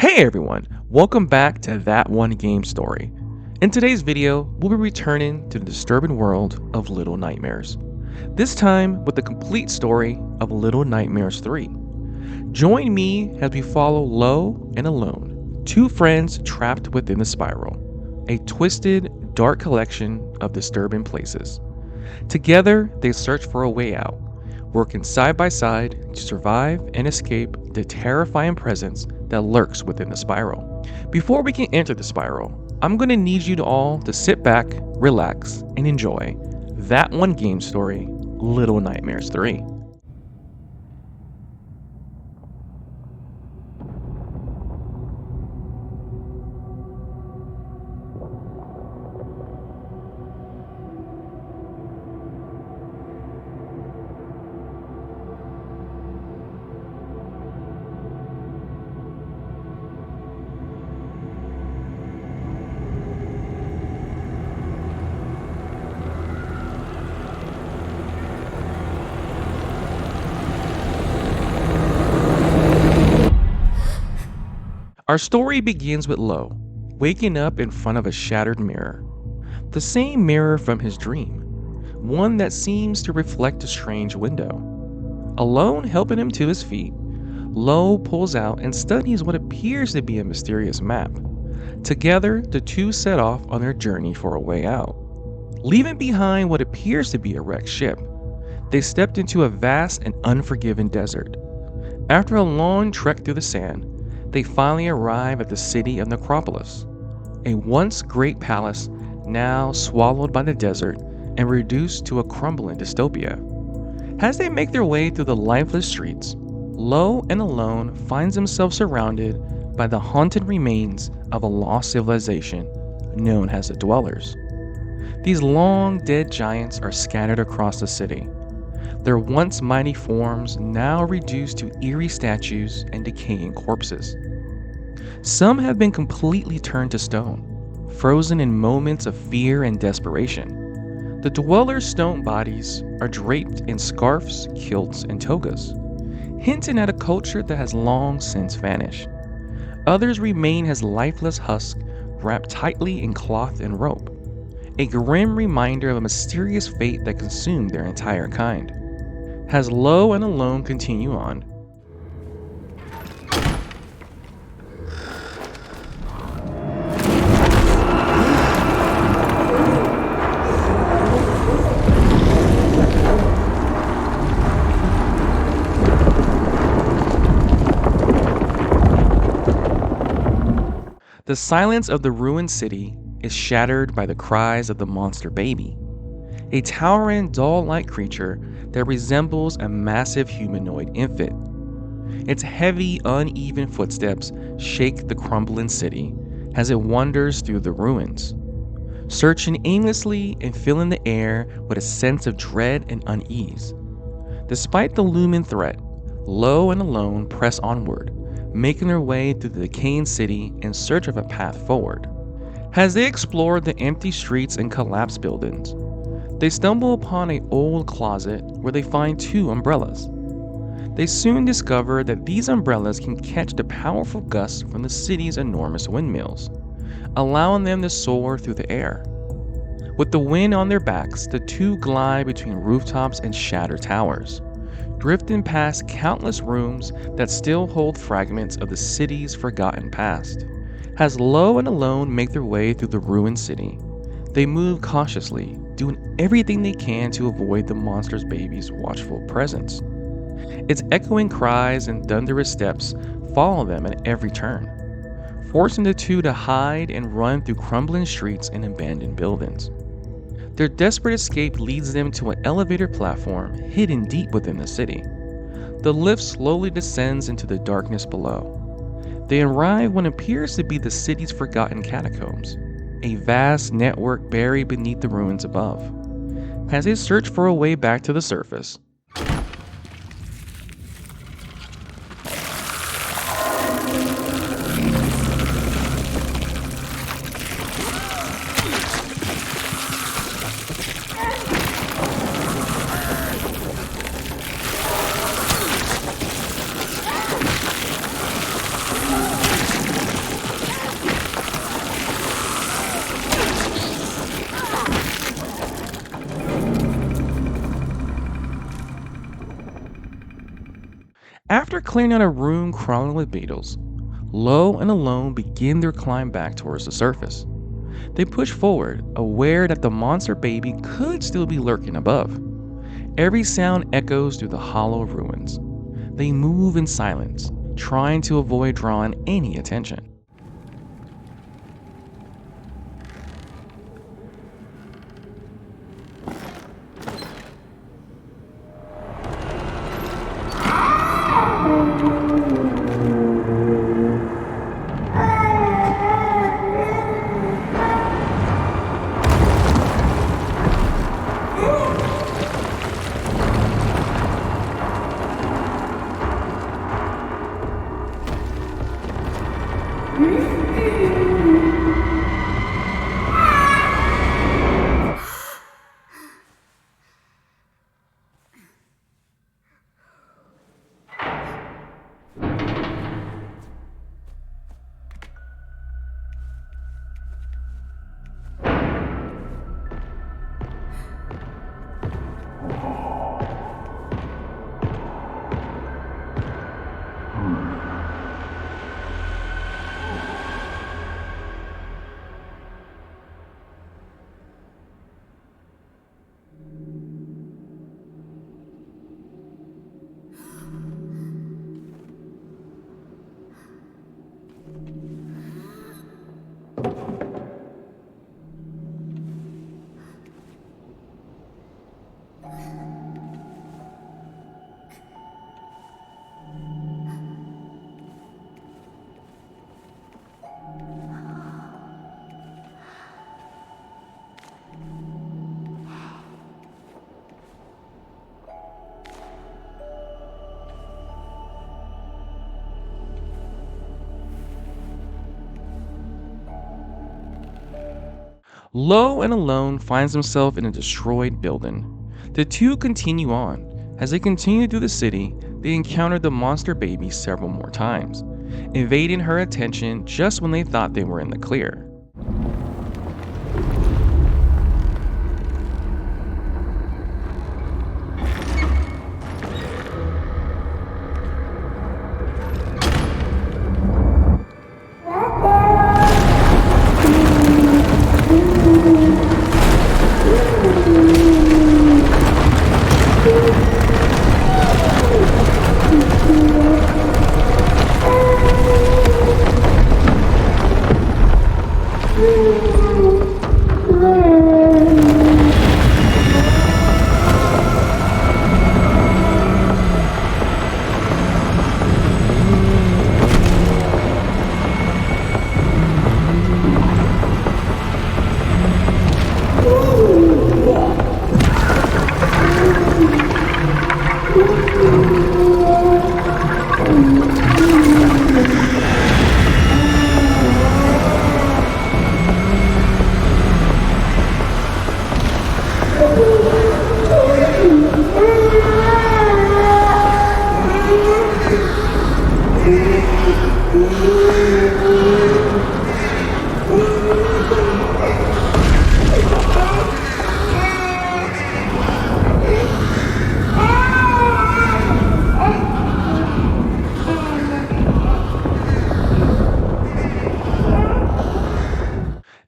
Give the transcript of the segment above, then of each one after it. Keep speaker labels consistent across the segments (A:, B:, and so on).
A: Hey everyone, welcome back to That One Game Story. In today's video, we'll be returning to the disturbing world of Little Nightmares. This time with the complete story of Little Nightmares 3. Join me as we follow Lo and Alone, two friends trapped within the spiral, a twisted, dark collection of disturbing places. Together, they search for a way out, working side by side to survive and escape the terrifying presence that lurks within the spiral. Before we can enter the spiral, I'm going to need you all to sit back, relax, and enjoy That One Game Story, Little Nightmares 3. Our story begins with Lo, waking up in front of a shattered mirror. The same mirror from his dream, one that seems to reflect a strange window. Alone helping him to his feet, Lo pulls out and studies what appears to be a mysterious map. Together, the two set off on their journey for a way out. Leaving behind what appears to be a wrecked ship, they stepped into a vast and unforgiving desert. After a long trek through the sand, they finally arrive at the city of Necropolis, a once great palace now swallowed by the desert and reduced to a crumbling dystopia. As they make their way through the lifeless streets, Lo and Alone finds himself surrounded by the haunted remains of a lost civilization known as the Dwellers. These long dead giants are scattered across the city, their once mighty forms now reduced to eerie statues and decaying corpses. Some have been completely turned to stone, frozen in moments of fear and desperation. The Dwellers' stone bodies are draped in scarves, kilts, and togas, hinting at a culture that has long since vanished. Others remain as lifeless husks wrapped tightly in cloth and rope, a grim reminder of a mysterious fate that consumed their entire kind. As Lo and Alone continue on, the silence of the ruined city is shattered by the cries of the monster baby, a towering doll-like creature that resembles a massive humanoid infant. Its heavy, uneven footsteps shake the crumbling city as it wanders through the ruins, searching aimlessly and filling the air with a sense of dread and unease. Despite the looming threat, Lo and Alone press onward, making their way through the decaying city in search of a path forward. As they explore the empty streets and collapsed buildings, they stumble upon an old closet where they find two umbrellas. They soon discover that these umbrellas can catch the powerful gusts from the city's enormous windmills, allowing them to soar through the air. With the wind on their backs, the two glide between rooftops and shattered towers, drifting past countless rooms that still hold fragments of the city's forgotten past. As Lo and Alone make their way through the ruined city, they move cautiously, doing everything they can to avoid the monstrous baby's watchful presence. Its echoing cries and thunderous steps follow them at every turn, forcing the two to hide and run through crumbling streets and abandoned buildings. Their desperate escape leads them to an elevator platform hidden deep within the city. The lift slowly descends into the darkness below. They arrive what appears to be the city's forgotten catacombs, a vast network buried beneath the ruins above. As they search for a way back to the surface, After clearing out a room crawling with beetles, Lo and Alone begin their climb back towards the surface. They push forward, aware that the monster baby could still be lurking above. Every sound echoes through the hollow ruins. They move in silence, trying to avoid drawing any attention. Lo and Alone finds himself in a destroyed building. The two continue on. As they continue through the city, they encounter the monster baby several more times, invading her attention just when they thought they were in the clear.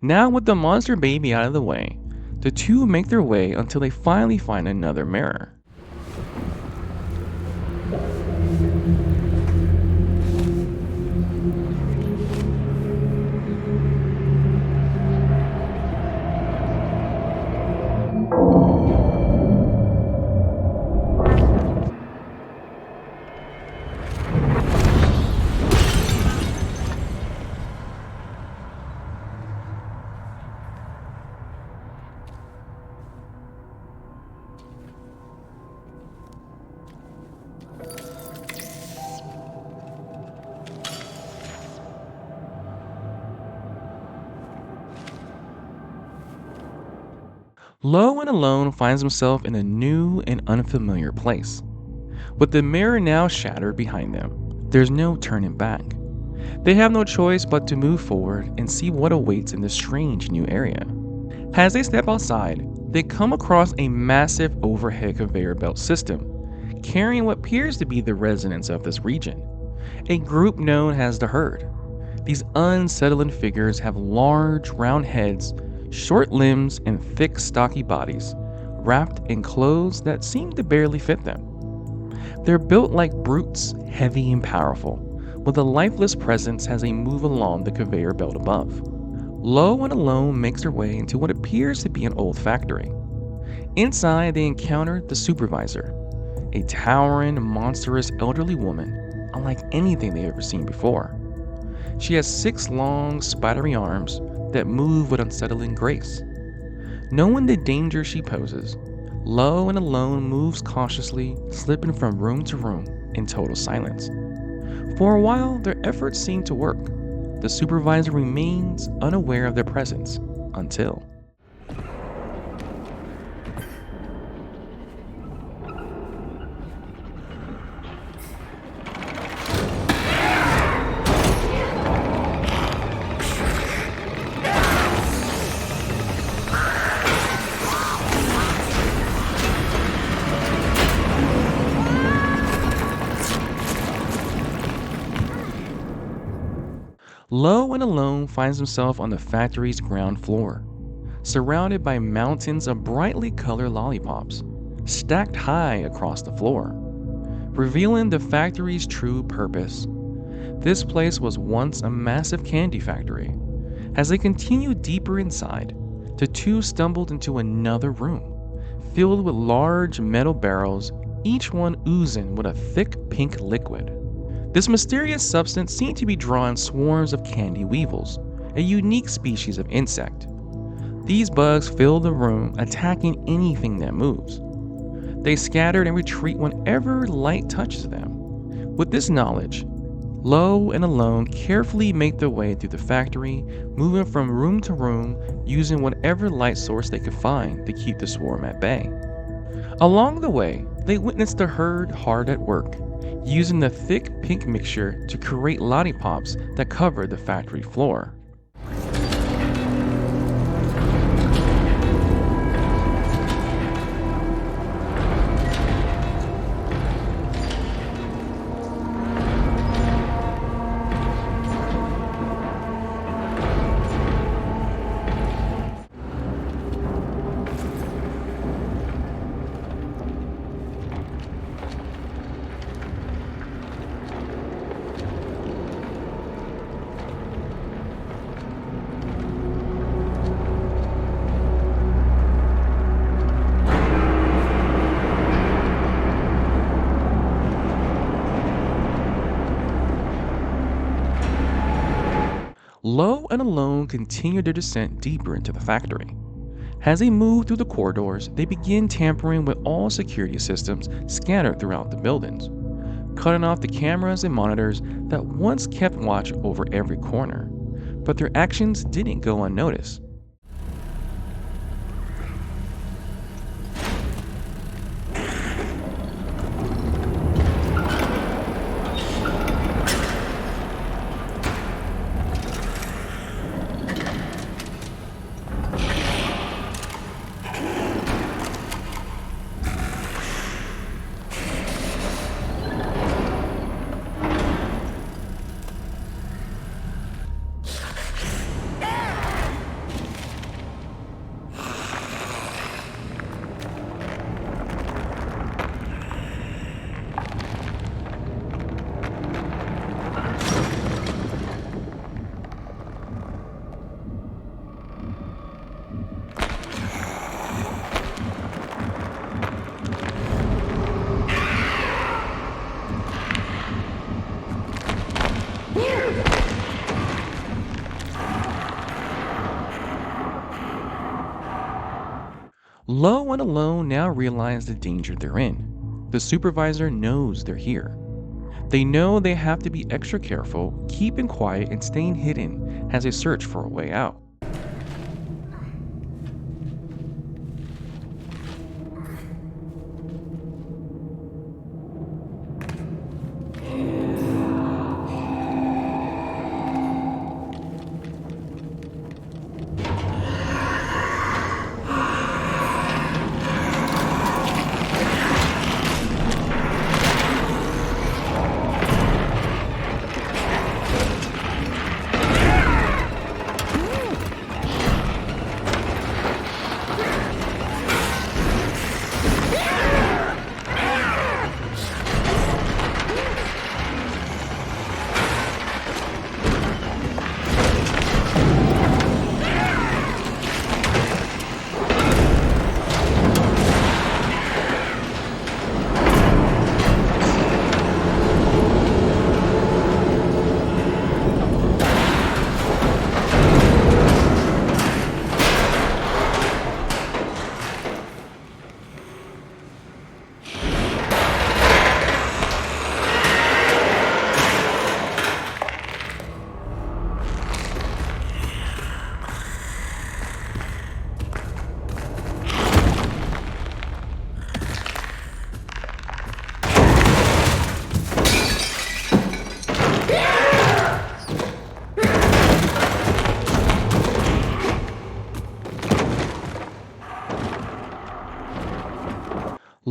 A: Now, with the monster baby out of the way, the two make their way until they finally find another mirror. Lo and Alone finds himself in a new and unfamiliar place. With the mirror now shattered behind them, there's no turning back. They have no choice but to move forward and see what awaits in this strange new area. As they step outside, they come across a massive overhead conveyor belt system, carrying what appears to be the residents of this region, a group known as the herd. These unsettling figures have large, round heads, short limbs, and thick, stocky bodies, wrapped in clothes that seem to barely fit them. They're built like brutes, heavy and powerful, with a lifeless presence as they move along the conveyor belt above. Low and Alone makes their way into what appears to be an old factory. Inside, they encounter the supervisor, a towering, monstrous elderly woman, unlike anything they've ever seen before. She has 6 long, spidery arms that move with unsettling grace. Knowing the danger she poses, Low and Alone moves cautiously, slipping from room to room in total silence. For a while, their efforts seem to work. The supervisor remains unaware of their presence until. Low and Alone finds himself on the factory's ground floor, surrounded by mountains of brightly colored lollipops, stacked high across the floor, revealing the factory's true purpose. This place was once a massive candy factory. As they continued deeper inside, the two stumbled into another room, filled with large metal barrels, each one oozing with a thick pink liquid. This mysterious substance seemed to be drawing swarms of candy weevils, a unique species of insect. These bugs fill the room, attacking anything that moves. They scatter and retreat whenever light touches them. With this knowledge, Low and Alone carefully make their way through the factory, moving from room to room, using whatever light source they could find to keep the swarm at bay. Along the way, they witness the herd hard at work, using the thick pink mixture to create lollipops that cover the factory floor. Low and Alone continue their descent deeper into the factory. As they move through the corridors, they begin tampering with all security systems scattered throughout the buildings, cutting off the cameras and monitors that once kept watch over every corner. But their actions didn't go unnoticed. Low and Alone now realize the danger they're in. The supervisor knows they're here. They know they have to be extra careful, keeping quiet, and staying hidden as they search for a way out.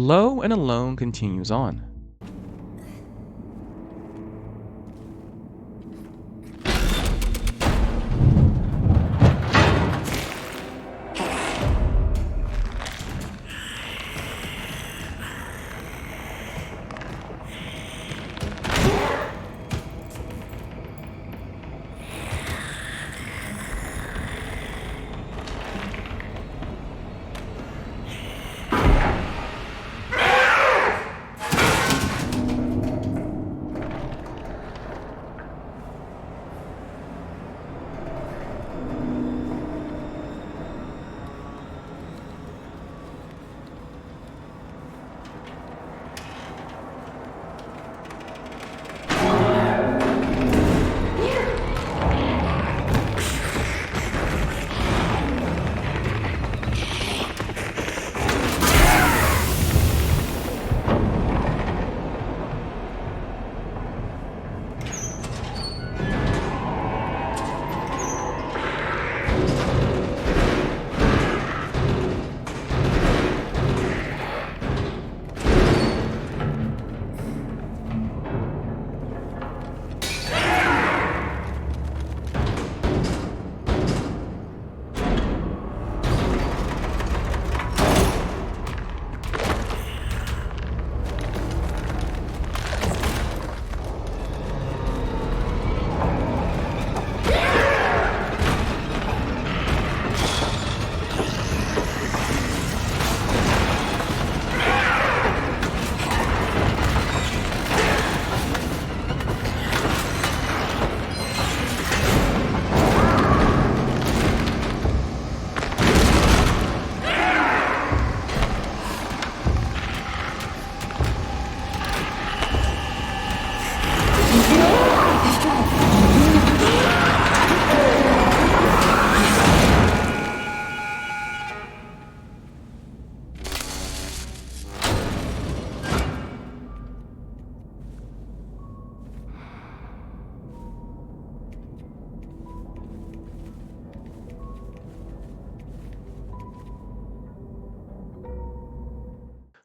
A: Low and Alone continues on.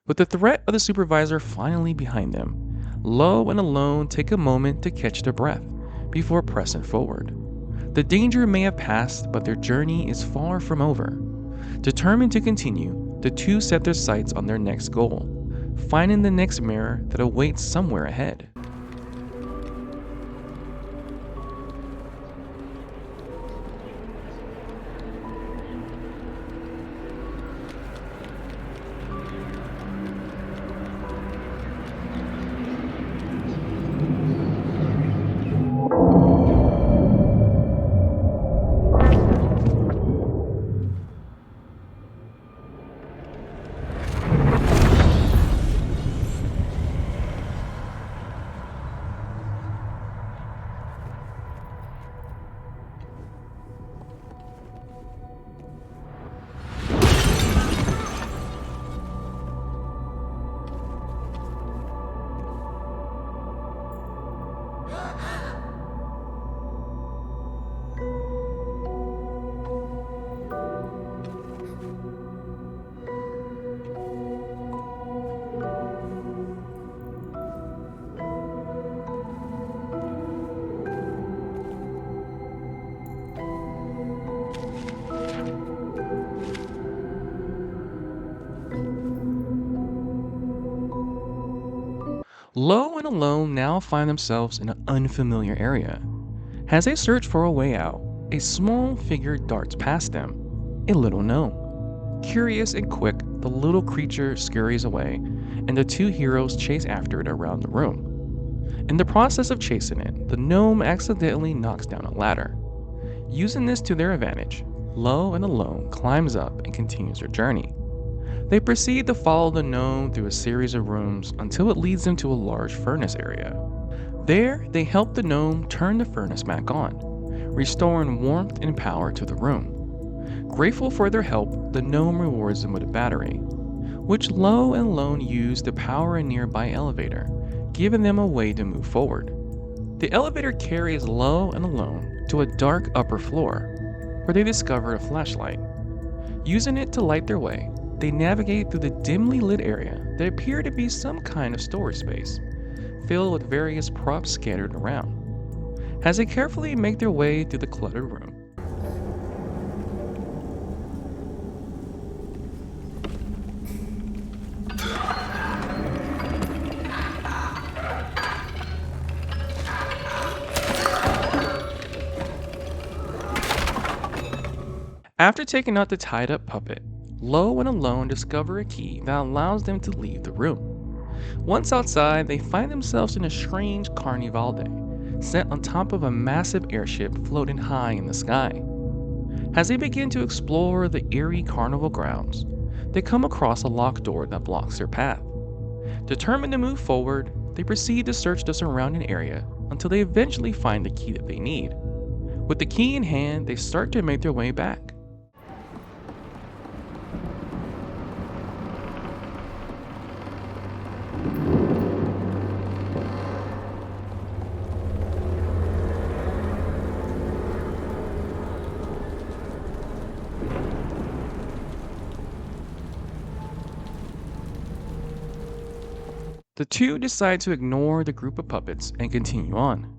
A: With the threat of the supervisor finally behind them, Low and Alone take a moment to catch their breath before pressing forward. The danger may have passed, but their journey is far from over. Determined to continue, the two set their sights on their next goal, finding the next mirror that awaits somewhere ahead. Low and Alone now find themselves in an unfamiliar area. As they search for a way out, a small figure darts past them, a little gnome. Curious and quick, the little creature scurries away, and the two heroes chase after it around the room. In the process of chasing it, the gnome accidentally knocks down a ladder. Using this to their advantage, Low and Alone climbs up and continues their journey. They proceed to follow the gnome through a series of rooms until it leads them to a large furnace area. There, they help the gnome turn the furnace back on, restoring warmth and power to the room. Grateful for their help, the gnome rewards them with a battery, which Low and Alone use to power a nearby elevator, giving them a way to move forward. The elevator carries Low and Alone to a dark upper floor, where they discover a flashlight. Using it to light their way, They navigate through the dimly lit area that appear to be some kind of storage space, filled with various props scattered around. As they carefully make their way through the cluttered room, after taking out the tied up puppet, Lo and Alone discover a key that allows them to leave the room. Once outside, they find themselves in a strange carnival day, set on top of a massive airship floating high in the sky. As they begin to explore the eerie carnival grounds, they come across a locked door that blocks their path. Determined to move forward, they proceed to search the surrounding area until they eventually find the key that they need. With the key in hand, they start to make their way back. The two decide to ignore the group of puppets and continue on.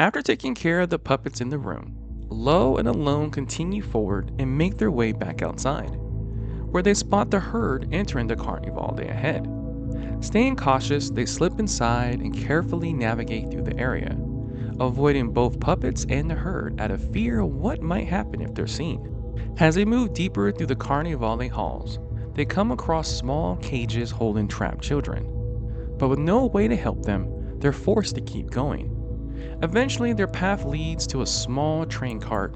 A: After taking care of the puppets in the room, Lo and Alone continue forward and make their way back outside, where they spot the herd entering the carnival day ahead. Staying cautious, they slip inside and carefully navigate through the area, avoiding both puppets and the herd out of fear of what might happen if they're seen. As they move deeper through the carnivale halls, they come across small cages holding trapped children. But with no way to help them, they're forced to keep going. Eventually, their path leads to a small train cart.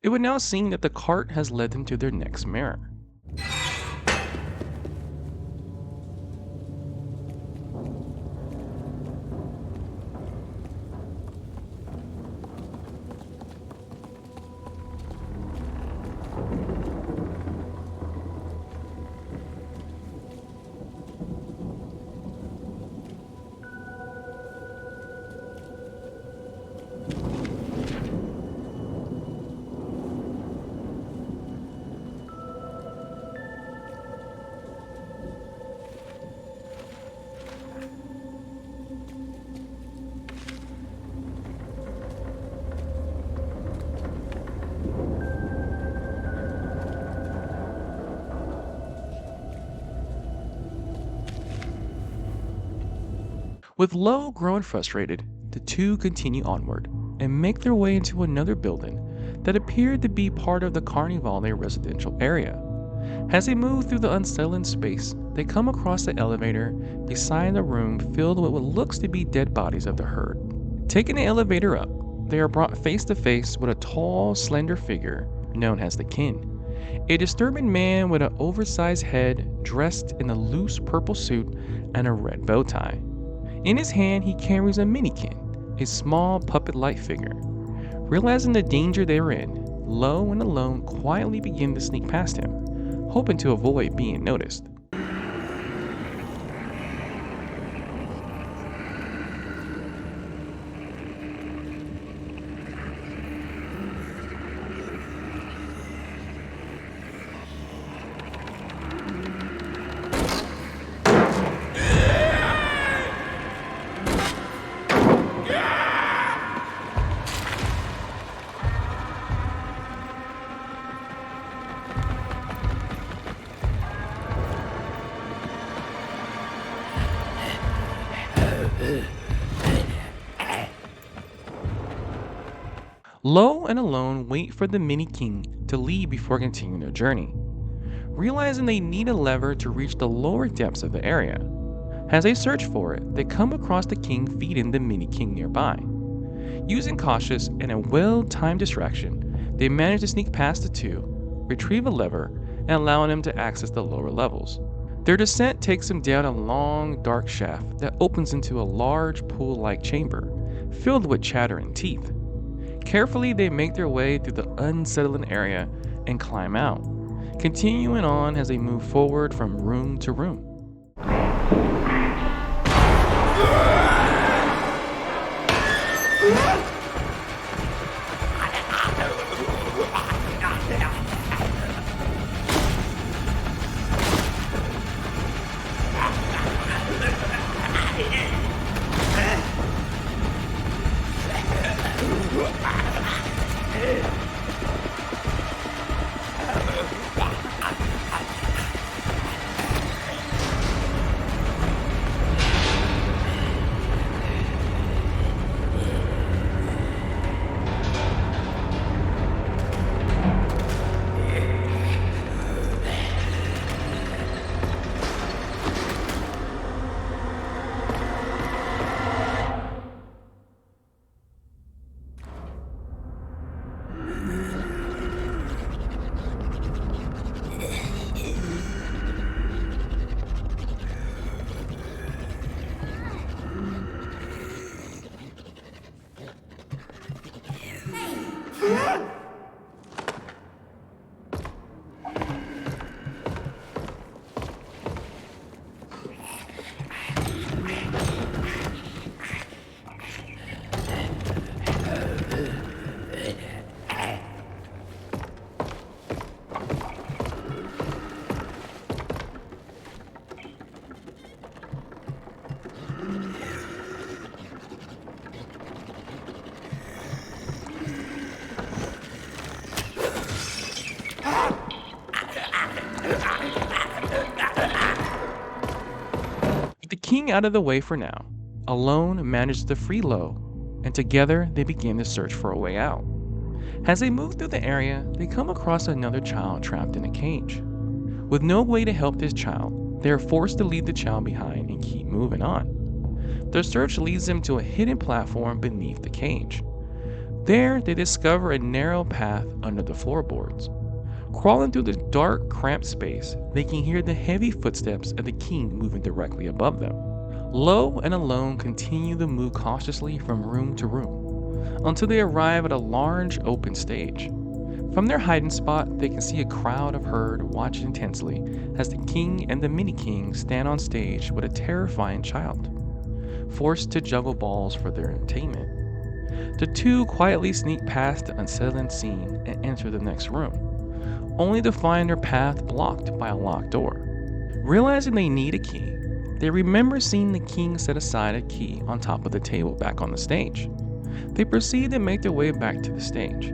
A: It would now seem that the cart has led them to their next mirror. With Lo growing frustrated, the two continue onward and make their way into another building that appeared to be part of the Carnivale residential area. As they move through the unsettling space, they come across the elevator beside a room filled with what looks to be dead bodies of the herd. Taking the elevator up, they are brought face to face with a tall, slender figure known as the King, a disturbing man with an oversized head dressed in a loose purple suit and a red bow tie. In his hand, he carries a minikin, a small puppet-like figure. Realizing the danger they are in, Lo and Alone quietly begin to sneak past him, hoping to avoid being noticed. Lo and Alone wait for the Mini King to leave before continuing their journey, realizing they need a lever to reach the lower depths of the area. As they search for it, they come across the king feeding the Mini King nearby. Using cautious and a well-timed distraction, they manage to sneak past the two, retrieve a lever, and allowing them to access the lower levels. Their descent takes them down a long, dark shaft that opens into a large pool-like chamber, filled with chattering teeth. Carefully, they make their way through the unsettling area and climb out, continuing on as they move forward from room to room. With the king out of the way for now, Alone manages to free Lo, and together they begin to search for a way out. As they move through the area, they come across another child trapped in a cage. With no way to help this child, they are forced to leave the child behind and keep moving on. Their search leads them to a hidden platform beneath the cage. There, they discover a narrow path under the floorboards. Crawling through the dark, cramped space, they can hear the heavy footsteps of the king moving directly above them. Lo and Alone continue to move cautiously from room to room, until they arrive at a large open stage. From their hiding spot, they can see a crowd of herd watching intensely as the king and the mini-king stand on stage with a terrifying child, forced to juggle balls for their entertainment. The two quietly sneak past the unsettling scene and enter the next room, only to find their path blocked by a locked door. Realizing they need a key, they remember seeing the king set aside a key on top of the table back on the stage. They proceed to make their way back to the stage.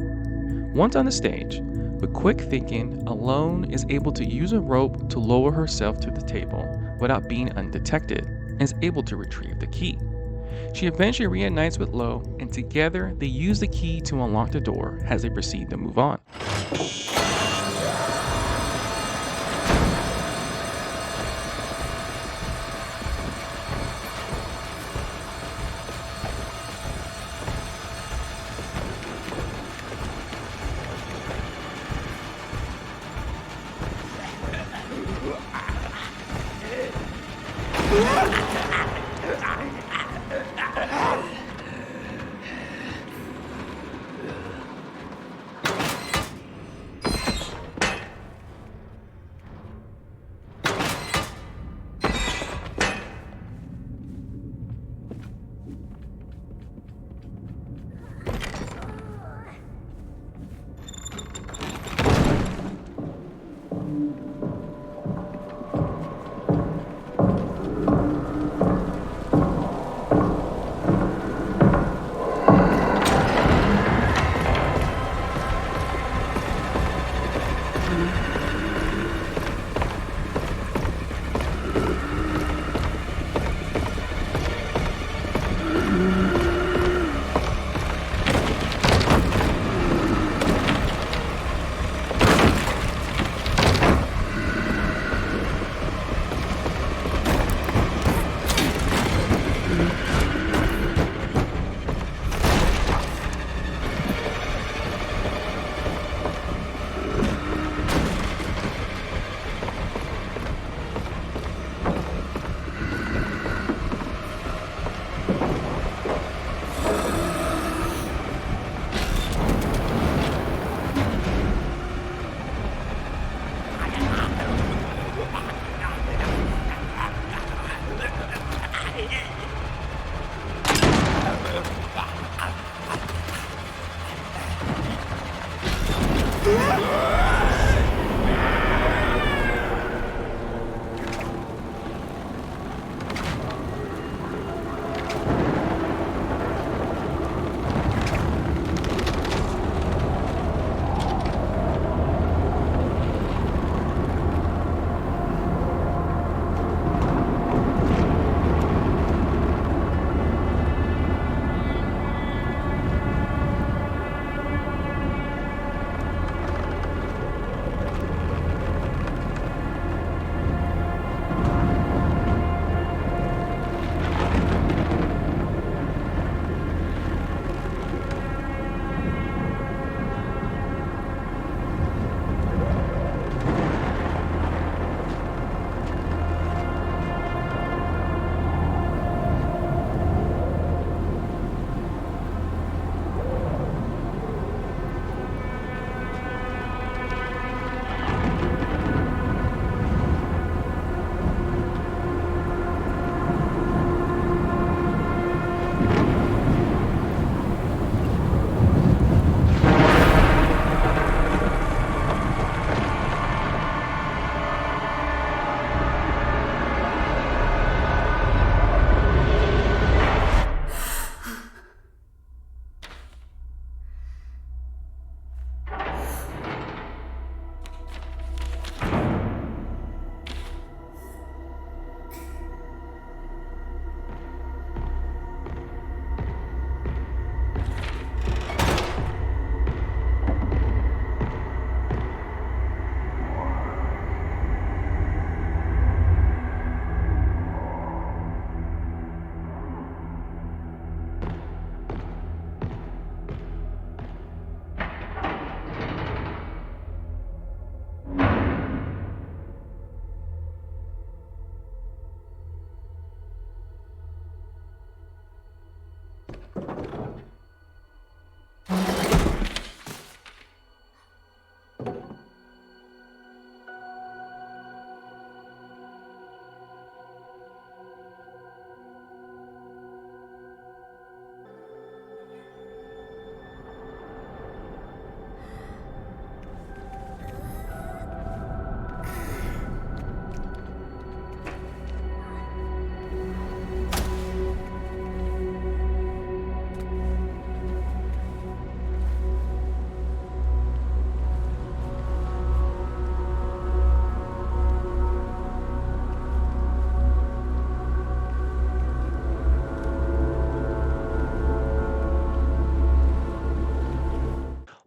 A: Once on the stage, with quick thinking, Alone is able to use a rope to lower herself to the table without being undetected and is able to retrieve the key. She eventually reunites with Lo, and together they use the key to unlock the door as they proceed to move on.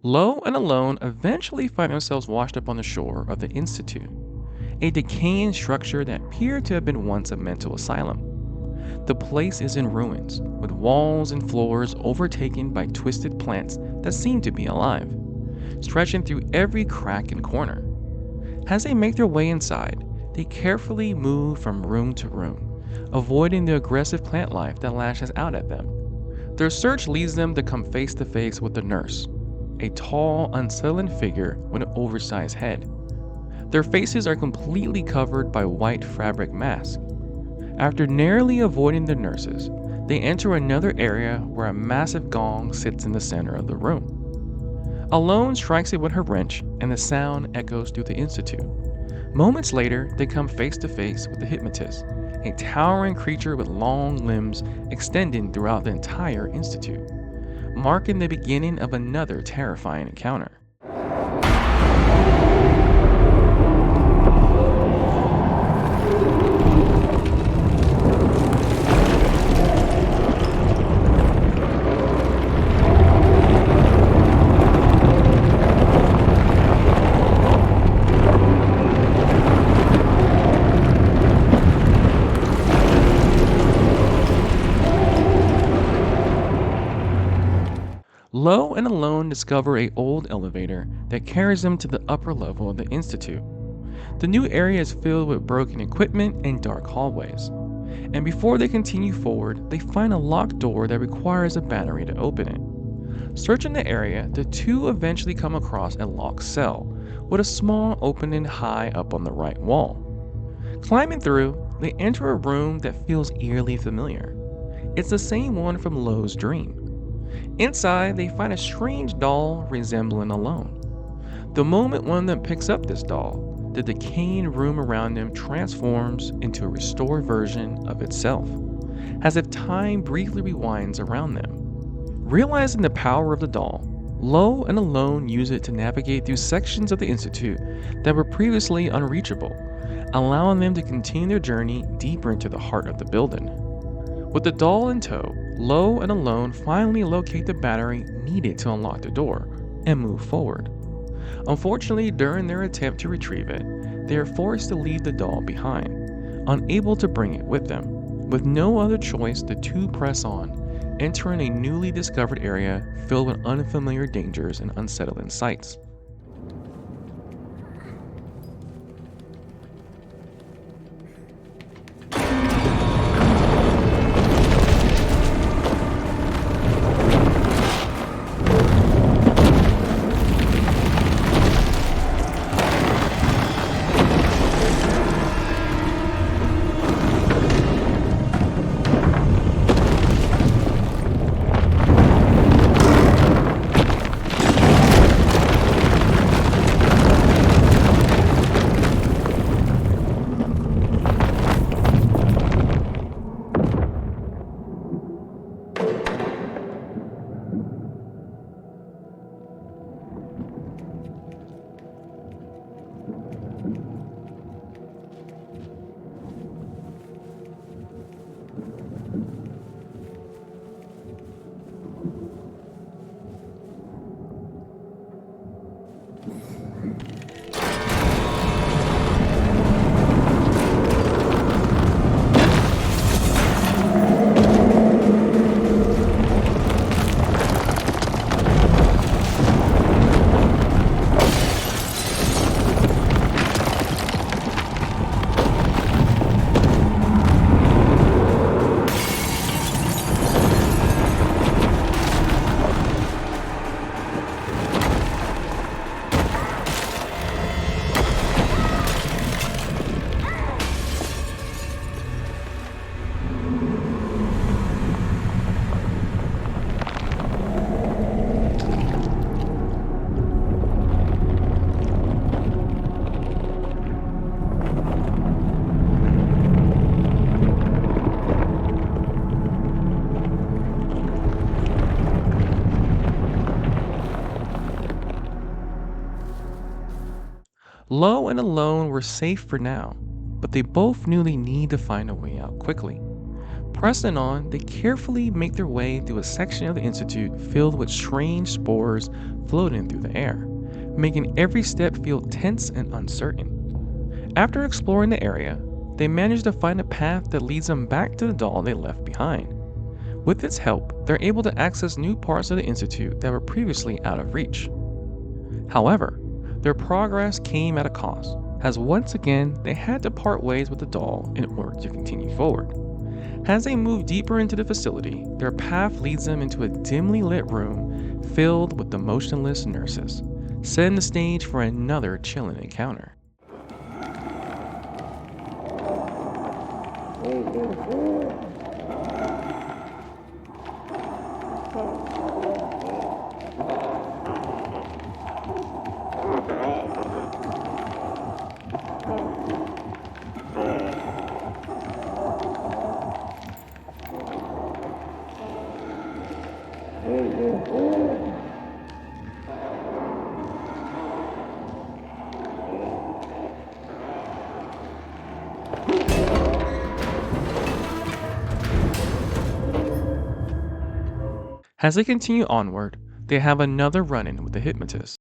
A: Low and Alone eventually find themselves washed up on the shore of the Institute, a decaying structure that appeared to have been once a mental asylum. The place is in ruins, with walls and floors overtaken by twisted plants that seem to be alive, stretching through every crack and corner. As they make their way inside, they carefully move from room to room, avoiding the aggressive plant life that lashes out at them. Their search leads them to come face to face with the nurse, a tall, unsettling figure with an oversized head. Their faces are completely covered by white fabric masks. After narrowly avoiding the nurses, they enter another area where a massive gong sits in the center of the room. Alone strikes it with her wrench, and the sound echoes through the institute. Moments later, they come face to face with the hypnotist, a towering creature with long limbs extending throughout the entire institute, marking the beginning of another terrifying encounter. Low and Alone discover a old elevator that carries them to the upper level of the institute. The new area is filled with broken equipment and dark hallways. And before they continue forward, they find a locked door that requires a battery to open it. Searching the area, the two eventually come across a locked cell with a small opening high up on the right wall. Climbing through, they enter a room that feels eerily familiar. It's the same one from Low's dream. Inside, they find a strange doll resembling Alone. The moment one of them picks up this doll, the decaying room around them transforms into a restored version of itself, as if time briefly rewinds around them. Realizing the power of the doll, Low and Alone use it to navigate through sections of the Institute that were previously unreachable, allowing them to continue their journey deeper into the heart of the building. With the doll in tow, Low and Alone finally locate the battery needed to unlock the door and move forward. Unfortunately, during their attempt to retrieve it, they are forced to leave the doll behind, unable to bring it with them. With no other choice, the two press on, entering a newly discovered area filled with unfamiliar dangers and unsettling sights. Low and Alone were safe for now, but they both knew they need to find a way out quickly. Pressing on, they carefully make their way through a section of the Institute filled with strange spores floating through the air, making every step feel tense and uncertain. After exploring the area, they manage to find a path that leads them back to the doll they left behind. With its help, they're able to access new parts of the Institute that were previously out of reach. However, their progress came at a cost, as once again they had to part ways with the doll in order to continue forward. As they move deeper into the facility, their path leads them into a dimly lit room filled with the motionless nurses, setting the stage for another chilling encounter. As they continue onward, they have another run in with the hypnotist.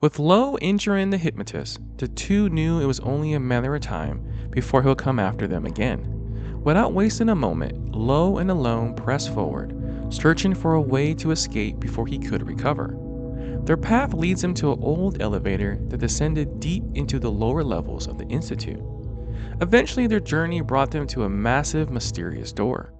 A: With Lowe injuring the hypnotist, the two knew it was only a matter of time before he'll come after them again. Without wasting a moment, Lowe and Alone pressed forward, searching for a way to escape before he could recover. Their path leads them to an old elevator that descended deep into the lower levels of the Institute. Eventually, their journey brought them to a massive, mysterious door.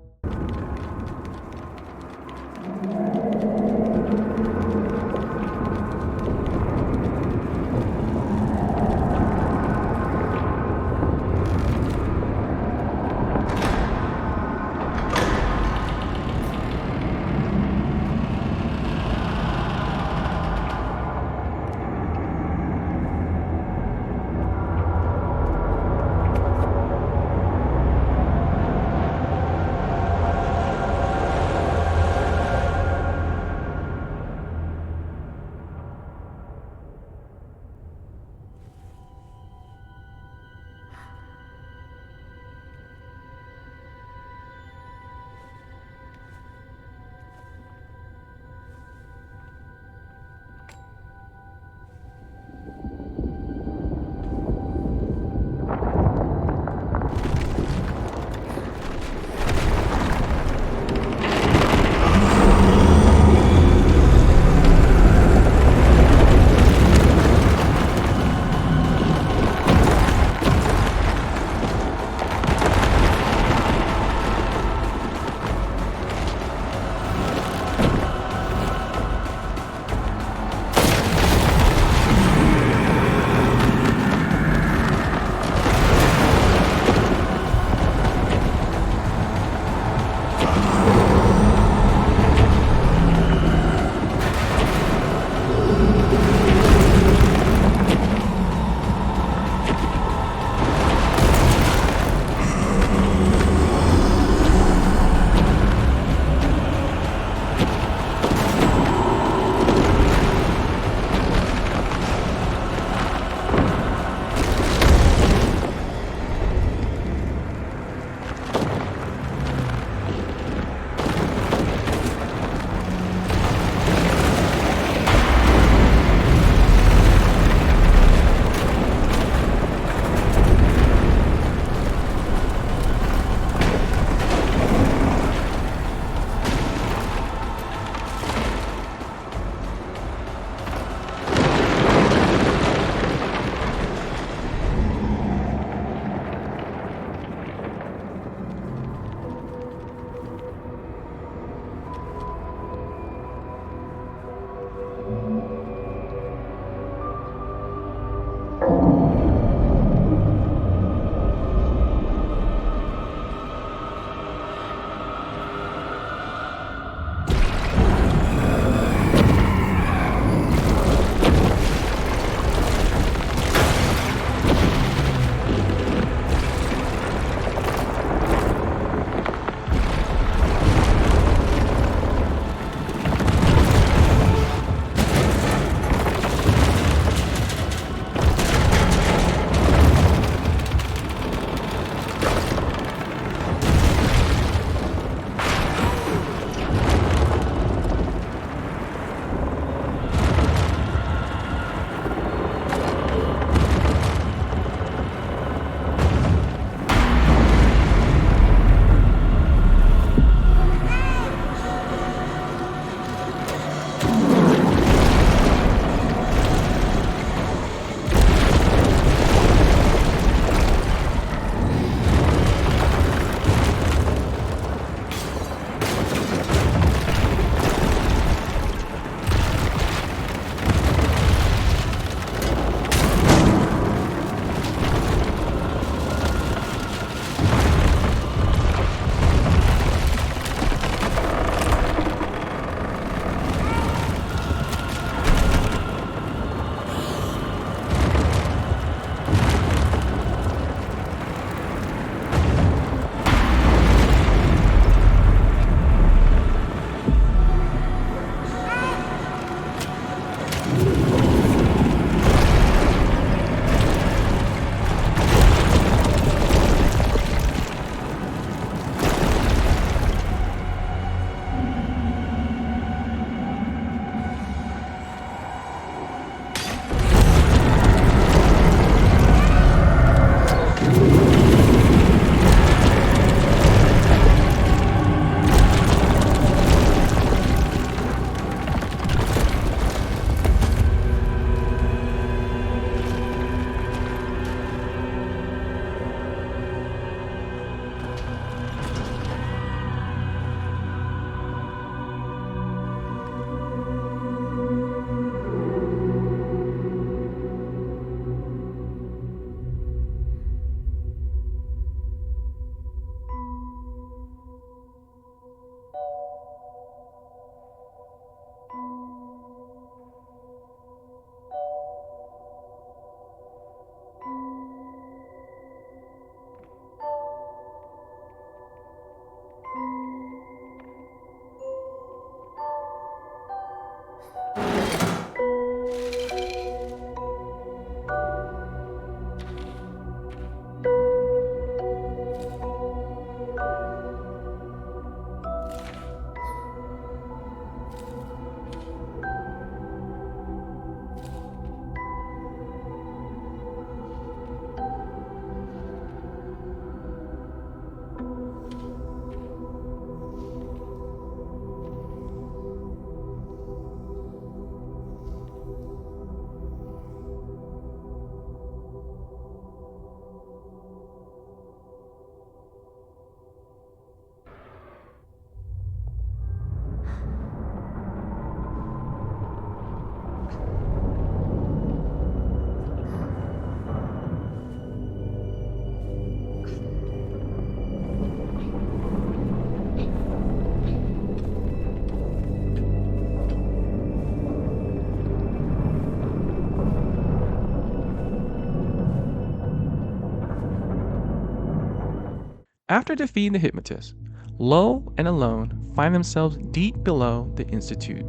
A: After defeating the hypnotist, Lo and Alone find themselves deep below the Institute.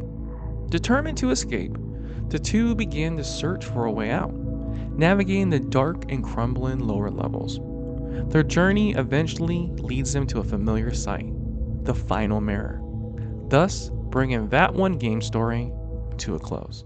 A: Determined to escape, the two begin to search for a way out, navigating the dark and crumbling lower levels. Their journey eventually leads them to a familiar sight, the final mirror, thus bringing that one game story to a close.